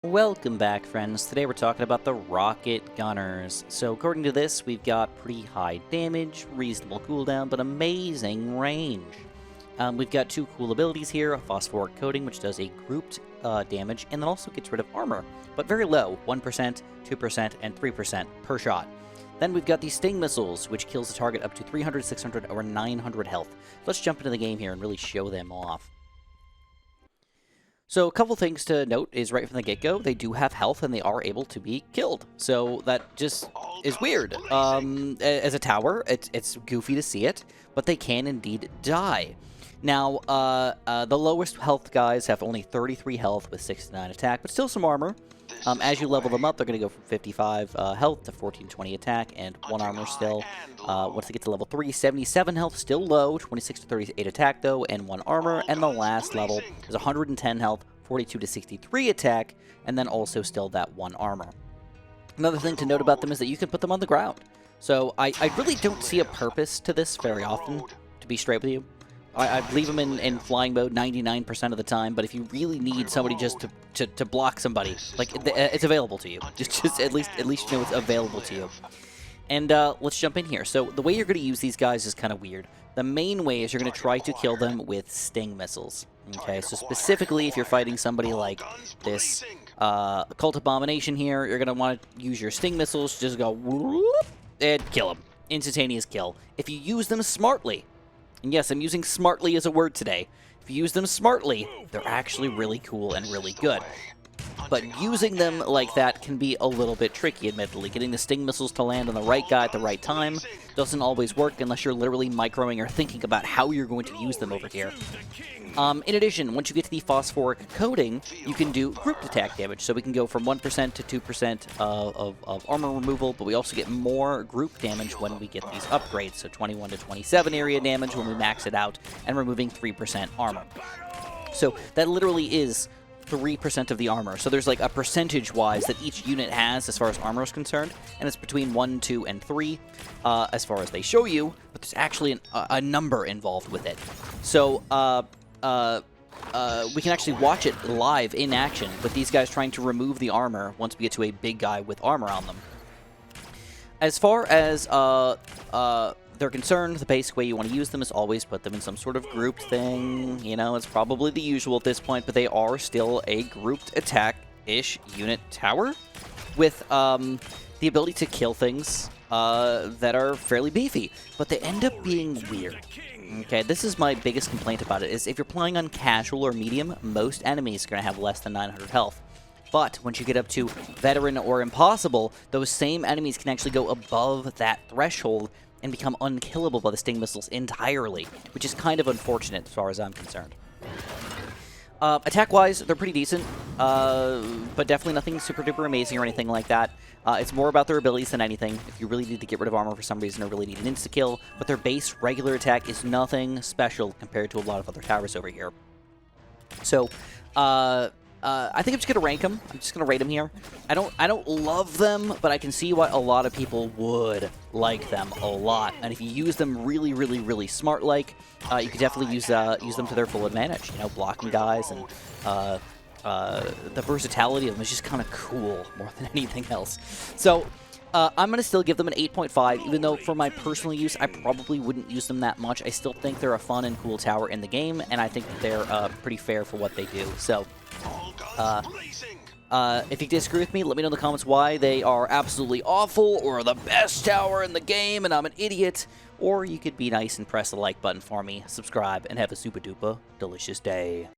Welcome back, friends. Today we're talking about the Rocket Gunners. So according to this, we've got pretty high damage, reasonable cooldown, but amazing range. We've got two cool abilities here, a phosphoric coating, which does a grouped damage, and then also gets rid of armor, but very low, 1%, 2%, and 3% per shot. Then we've got these Sting Missiles, which kills the target up to 300, 600, or 900 health. Let's jump into the game here and really show them off. So a couple things to note is right from the get-go, they do have health and they are able to be killed. So that just is weird. As a tower, it's goofy to see it, but they can indeed die. Now, the lowest health guys have only 33 health with 69 attack, but still some armor. As you level them up, they're going to go from 55 health to 1420 attack, and 1 armor still. Once they get to level 3, 77 health, still low, 26 to 38 attack though, and 1 armor. And the last level is 110 health, 42 to 63 attack, and then also still that 1 armor. Another thing to note about them is that you can put them on the ground. So I really don't see a purpose to this very often, to be straight with you. I leave them in flying mode 99% of the time, but if you really need somebody just to block somebody, like, it's available to you. Just at least you know it's available to you. And let's jump in here. So the way you're going to use these guys is kind of weird. The main way is you're going to try to kill them with Sting Missiles. Okay, so specifically if you're fighting somebody like this Cult Abomination here, you're going to want to use your Sting Missiles, just go whoop, and kill them. Instantaneous kill. If you use them smartly, and yes, I'm using smartly as a word today. If you use them smartly, they're actually really cool and really good. But using them like that can be a little bit tricky, admittedly. Getting the Sting Missiles to land on the right guy at the right time doesn't always work unless you're literally microing or thinking about how you're going to use them over here. In addition, once you get to the phosphoric coating, you can do grouped attack damage. So we can go from 1% to 2% of armor removal, but we also get more group damage when we get these upgrades. So 21 to 27 area damage when we max it out, and removing 3% armor. So that literally is 3% of the armor. So there's like a percentage-wise that each unit has as far as armor is concerned, and it's between 1, 2, and 3 as far as they show you, but there's actually a number involved with it. So we can actually watch it live in action with these guys trying to remove the armor once we get to a big guy with armor on them. As far as they're concerned, the basic way you want to use them is always put them in some sort of grouped thing. You know, it's probably the usual at this point, but they are still a grouped attack-ish unit tower with the ability to kill things that are fairly beefy, but they end up being weird. Okay, this is my biggest complaint about it, is if you're playing on casual or medium, most enemies are going to have less than 900 health. But once you get up to veteran or impossible, those same enemies can actually go above that threshold and become unkillable by the Sting Missiles entirely, which is kind of unfortunate as far as I'm concerned. Attack-wise, they're pretty decent, but definitely nothing super-duper amazing or anything like that. It's more about their abilities than anything. If you really need to get rid of armor for some reason or really need an insta-kill, but their base regular attack is nothing special compared to a lot of other towers over here. So, I think I'm just going to rank them. I'm just going to rate them here. I don't love them, but I can see why a lot of people would like them a lot. And if you use them really, really, really smart-like, you could definitely use them to their full advantage. You know, blocking guys and the versatility of them is just kind of cool more than anything else. So I'm going to still give them an 8.5, even though for my personal use, I probably wouldn't use them that much. I still think they're a fun and cool tower in the game, and I think that they're pretty fair for what they do. So if you disagree with me, let me know in the comments why they are absolutely awful or the best tower in the game and I'm an idiot. Or you could be nice and press the like button for me, subscribe, and have a super duper delicious day.